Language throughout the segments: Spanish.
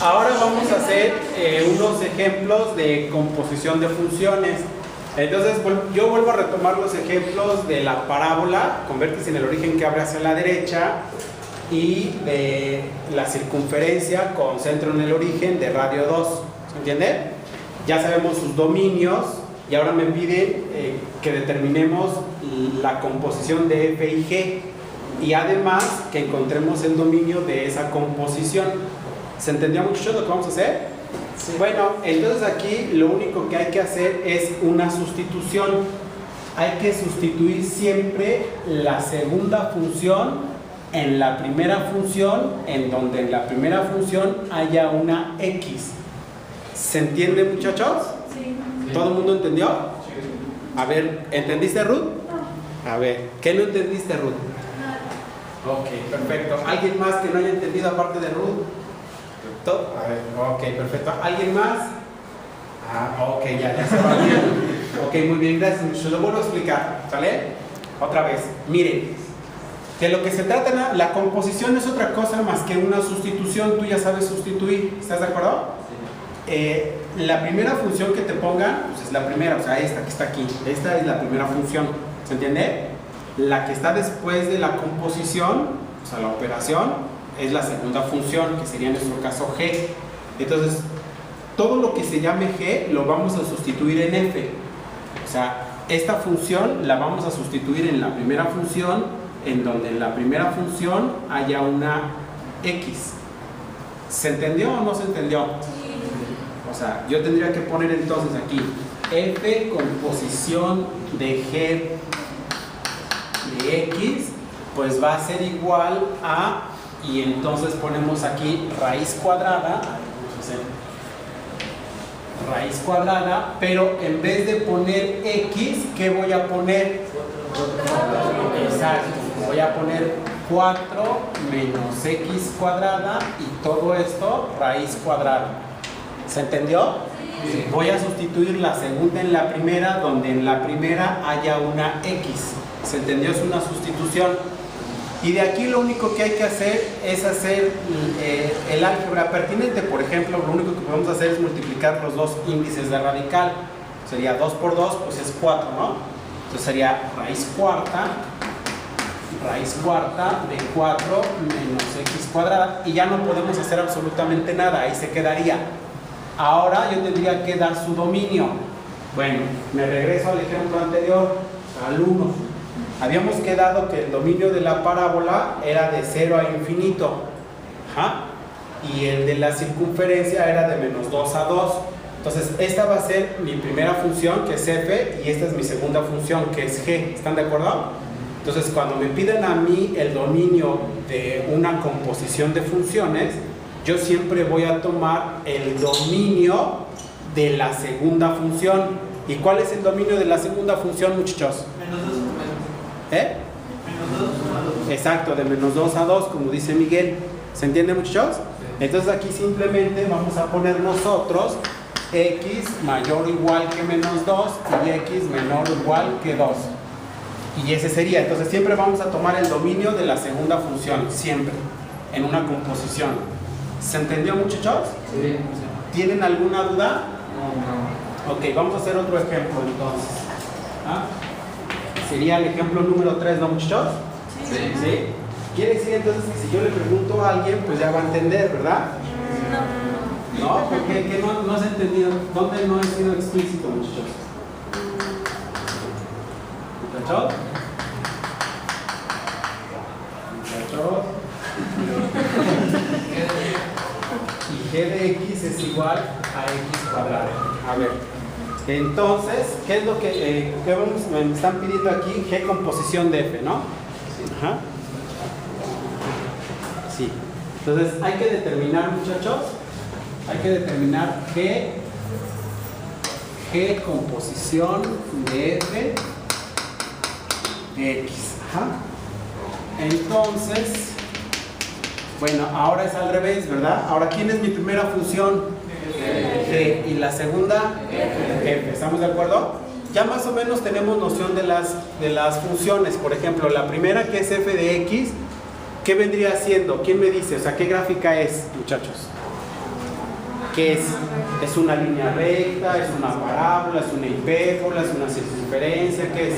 Ahora vamos a hacer unos ejemplos de composición de funciones. Entonces yo vuelvo a retomar los ejemplos de la parábola con vértice en el origen que abre hacia la derecha y de la circunferencia con centro en el origen de radio 2. ¿Se entiende? Ya sabemos sus dominios y ahora me piden que determinemos la composición de f y g y además que encontremos el dominio de esa composición. ¿Se entendió, muchachos, lo que vamos a hacer? Sí. Bueno, entonces aquí lo único que hay que hacer es una sustitución. Hay que sustituir siempre la segunda función en la primera función, en donde en la primera función haya una x. ¿Se entiende, muchachos? Sí. ¿Todo el mundo entendió? Sí. A ver, ¿entendiste, Ruth? A ver, ¿qué no entendiste, Ruth? Ok, perfecto. ¿Alguien más que no haya entendido aparte de Ruth? ¿Todo? A ver, ok, perfecto. ¿Alguien más? Ok, ya se va bien. Ok, muy bien, gracias. Se lo vuelvo a explicar, ¿sale? Otra vez, miren, de lo que se trata, la composición es otra cosa más que una sustitución. Tú ya sabes sustituir, ¿estás de acuerdo? Sí. La primera función que te pongan, pues es la primera, o sea, esta que está aquí. Esta es la primera función, ¿se entiende? La que está después de la composición, o sea, la operación, es la segunda función, que sería en nuestro caso g. Entonces, todo lo que se llame g lo vamos a sustituir en f. O sea, esta función la vamos a sustituir en la primera función, en donde en la primera función haya una x. ¿Se entendió o no se entendió? Sí. O sea, yo tendría que poner entonces aquí f composición de g de x, pues va a ser igual a, y entonces ponemos aquí raíz cuadrada, vamos a hacer raíz cuadrada, pero en vez de poner x, ¿qué voy a poner? Exacto, voy a poner 4 menos x cuadrada y todo esto raíz cuadrada. ¿Se entendió? Sí. Voy a sustituir la segunda en la primera, donde en la primera haya una x. ¿Se entendió? Es una sustitución. Y de aquí lo único que hay que hacer es hacer el álgebra pertinente. Por ejemplo, lo único que podemos hacer es multiplicar los dos índices de radical. Sería 2 por 2, pues es 4, ¿no? Entonces sería raíz cuarta de 4 menos x cuadrada. Y ya no podemos hacer absolutamente nada, ahí se quedaría. Ahora yo tendría que dar su dominio. Bueno, me regreso al ejemplo anterior, al 1. Habíamos quedado que el dominio de la parábola era de 0 a infinito. Ajá. Y el de la circunferencia era de menos 2 a 2. Entonces, esta va a ser mi primera función, que es f, y esta es mi segunda función, que es g. ¿Están de acuerdo? Entonces, cuando me piden a mí el dominio de una composición de funciones, yo siempre voy a tomar el dominio de la segunda función. ¿Y cuál es el dominio de la segunda función, muchachos? Menos 2. Exacto, de menos 2 a 2, como dice Miguel. ¿Se entiende, muchachos? Entonces aquí simplemente vamos a poner nosotros x mayor o igual que menos 2 y x menor o igual que 2. Y ese sería, entonces siempre vamos a tomar el dominio de la segunda función, siempre, en una composición. ¿Se entendió, muchachos? Sí. ¿Tienen alguna duda? No. Ok, vamos a hacer otro ejemplo entonces. ¿Ah? Sería el ejemplo número 3, ¿no, muchachos? Sí. ¿Sí? Quiere decir entonces que si yo le pregunto a alguien, pues ya va a entender, ¿verdad? No, porque ¿qué no has entendido? ¿Dónde no he sido explícito, muchachos? ¿Muchachos? ¿Muchachos? Y g de x es igual a x cuadrado. A ver, entonces, ¿qué es lo que me están pidiendo aquí? G composición de f, ¿no? Ajá. Sí. Entonces, hay que determinar, muchachos, hay que determinar G composición de f de x. Ajá. Entonces, bueno, ahora es al revés, ¿verdad? Ahora, ¿quién es mi primera función? G. ¿Y la segunda? F. ¿Estamos de acuerdo? Ya más o menos tenemos noción de las funciones. Por ejemplo, la primera, que es f de x, ¿qué vendría siendo? ¿Quién me dice? O sea, ¿qué gráfica es, muchachos? ¿Qué es? ¿Es una línea recta? ¿Es una parábola? ¿Es una hipérbola? ¿Es una circunferencia? ¿Qué es?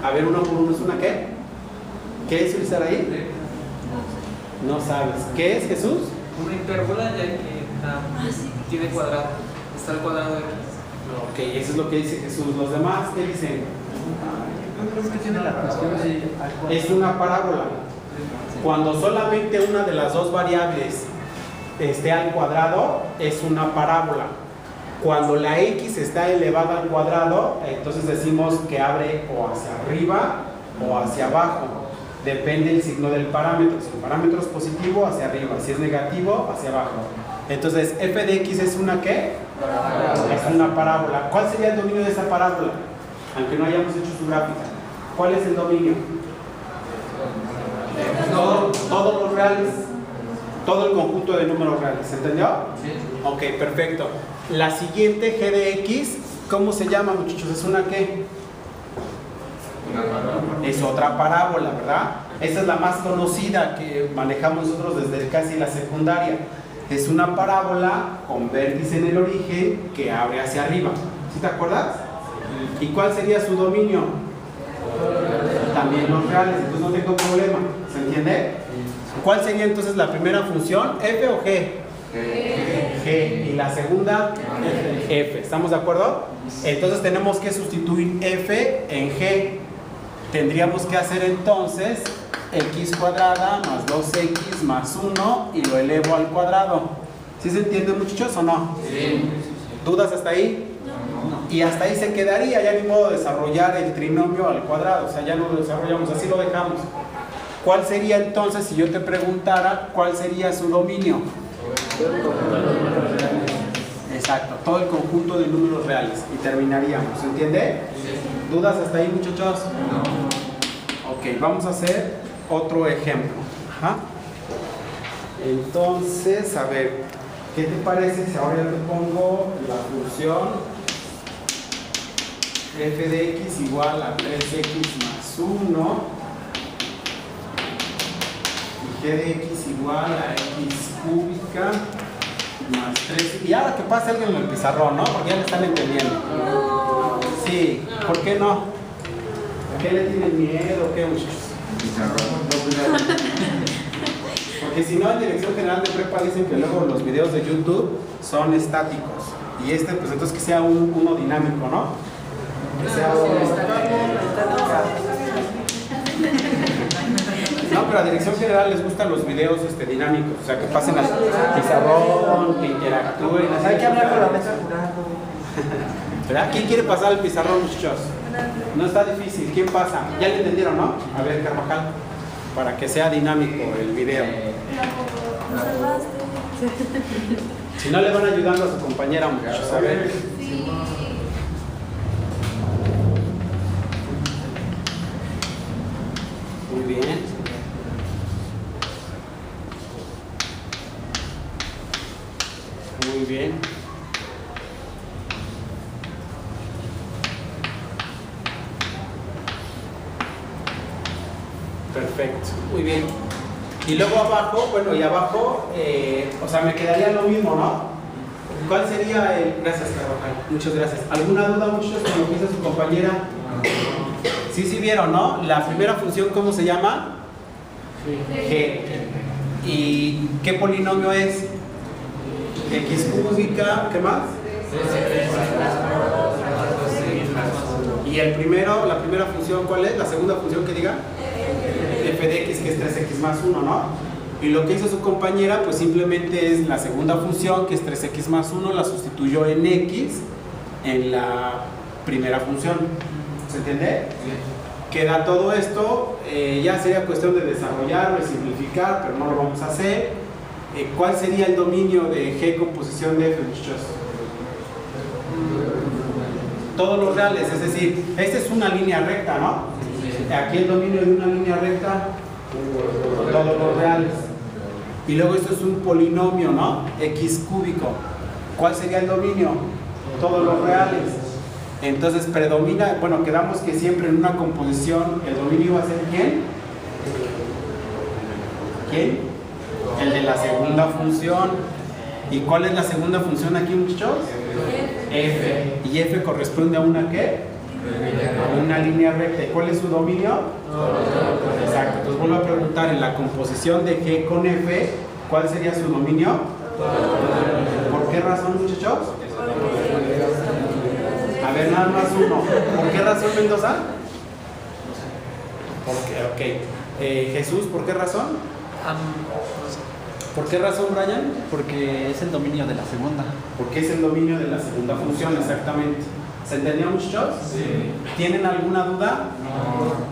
A ver, uno por uno, ¿es una qué? ¿Qué es, Saraí? No sabes. ¿Qué es, Jesús? Una hipérbola ya que tiene cuadrado. Está el cuadrado de aquí. Ok, eso es lo que dice Jesús. ¿Los demás qué dicen? Es una parábola. Cuando solamente una de las dos variables esté al cuadrado, es una parábola. Cuando la x está elevada al cuadrado, entonces decimos que abre o hacia arriba o hacia abajo. Depende del signo del parámetro. Si el parámetro es positivo, hacia arriba. Si es negativo, hacia abajo. Entonces, f de x es una ¿qué? Es una parábola. ¿Cuál sería el dominio de esa parábola? Aunque no hayamos hecho su gráfica. ¿Cuál es el dominio? Todos los reales. Todo el conjunto de números reales. ¿Entendió? Sí. Ok, perfecto. La siguiente, g de x, ¿cómo se llama, muchachos? ¿Es una qué? Es otra parábola, ¿verdad? Esa es la más conocida que manejamos nosotros desde casi la secundaria. Es una parábola con vértice en el origen que abre hacia arriba. ¿Sí te acuerdas? ¿Y cuál sería su dominio? También los reales, entonces no tengo problema. ¿Se entiende? ¿Cuál sería entonces la primera función? ¿F o G? G. ¿Y la segunda? F. ¿Estamos de acuerdo? Entonces tenemos que sustituir F en G. Tendríamos que hacer entonces x cuadrada más 2x más 1 y lo elevo al cuadrado. ¿Sí se entiende, muchachos, o no? Sí. ¿Dudas hasta ahí? No. Y hasta ahí se quedaría, ya ni modo de desarrollar el trinomio al cuadrado, o sea, ya no lo desarrollamos, así lo dejamos. ¿Cuál sería entonces, si yo te preguntara, cuál sería su dominio? Exacto, todo el conjunto de números reales. Y terminaríamos, ¿entiende? ¿Dudas hasta ahí, muchachos? No. Ok, vamos a hacer otro ejemplo. Ajá. Entonces, a ver, ¿qué te parece si ahora yo te pongo la función f de x igual a 3x más 1 y g de x igual a x cúbica más 3? Y ahora que pase alguien en el pizarrón, ¿no? Porque ya le están entendiendo. Sí, ¿por qué no? ¿A qué le tienen miedo? ¿Qué, muchachos? Porque si no, en Dirección General de Prepa dicen que luego los videos de YouTube son estáticos. Y este, pues entonces que sea uno dinámico, ¿no? Que sea uno No, pero a Dirección General les gustan los videos dinámicos. O sea, que pasen al pizarrón, que interactúen. Hay que hablar con la mesa jurado. ¿Verdad? ¿Quién quiere pasar al pizarrón, muchachos? No está difícil. ¿Quién pasa? ¿Ya lo entendieron, no? A ver, Carvajal, para que sea dinámico el video. Si no, le van ayudando a su compañera, muchachos. A ver. Muy bien. Muy bien. Perfecto, muy bien. Y luego abajo, bueno, y abajo, o sea, me quedaría lo mismo, ¿no? ¿Cuál sería el...? Gracias, Carvajal, muchas gracias. ¿Alguna duda, muchachos, con lo que hizo su compañera? Sí vieron, ¿no? La primera función, ¿cómo se llama? G. ¿Y qué polinomio es? X cúbica, ¿qué más? Y el primero, la primera función, ¿cuál es? La segunda función que diga f de x, que es 3x más 1, ¿no? Y lo que hizo su compañera, pues simplemente es la segunda función, que es 3x más 1, la sustituyó en x en la primera función. ¿Se entiende? Sí. Queda todo esto, ya sería cuestión de desarrollarlo y simplificar, pero no lo vamos a hacer. ¿Cuál sería el dominio de G composición de F, muchachos? Todos los reales, es decir, esta es una línea recta, ¿no? Aquí el dominio de una línea recta, todos los reales. Y luego esto es un polinomio, ¿no? X cúbico. ¿Cuál sería el dominio? Todos los reales. Entonces predomina, bueno, quedamos que siempre en una composición el dominio va a ser ¿quién? ¿Quién? El de la segunda función. ¿Y cuál es la segunda función aquí, muchachos? F. ¿Y F corresponde a una qué? A una línea recta. ¿Y cuál es su dominio? Exacto. Entonces vuelvo a preguntar, en la composición de G con F, ¿cuál sería su dominio? ¿Por qué razón, muchachos? A ver, nada más uno. ¿Por qué razón, Mendoza? Porque, ok. Jesús, ¿por qué razón? No sé. ¿Por qué razón, Brian? Porque es el dominio de la segunda. Porque es el dominio de la segunda función, exactamente. ¿Se entendió, muchachos? Sí. ¿Tienen alguna duda? No.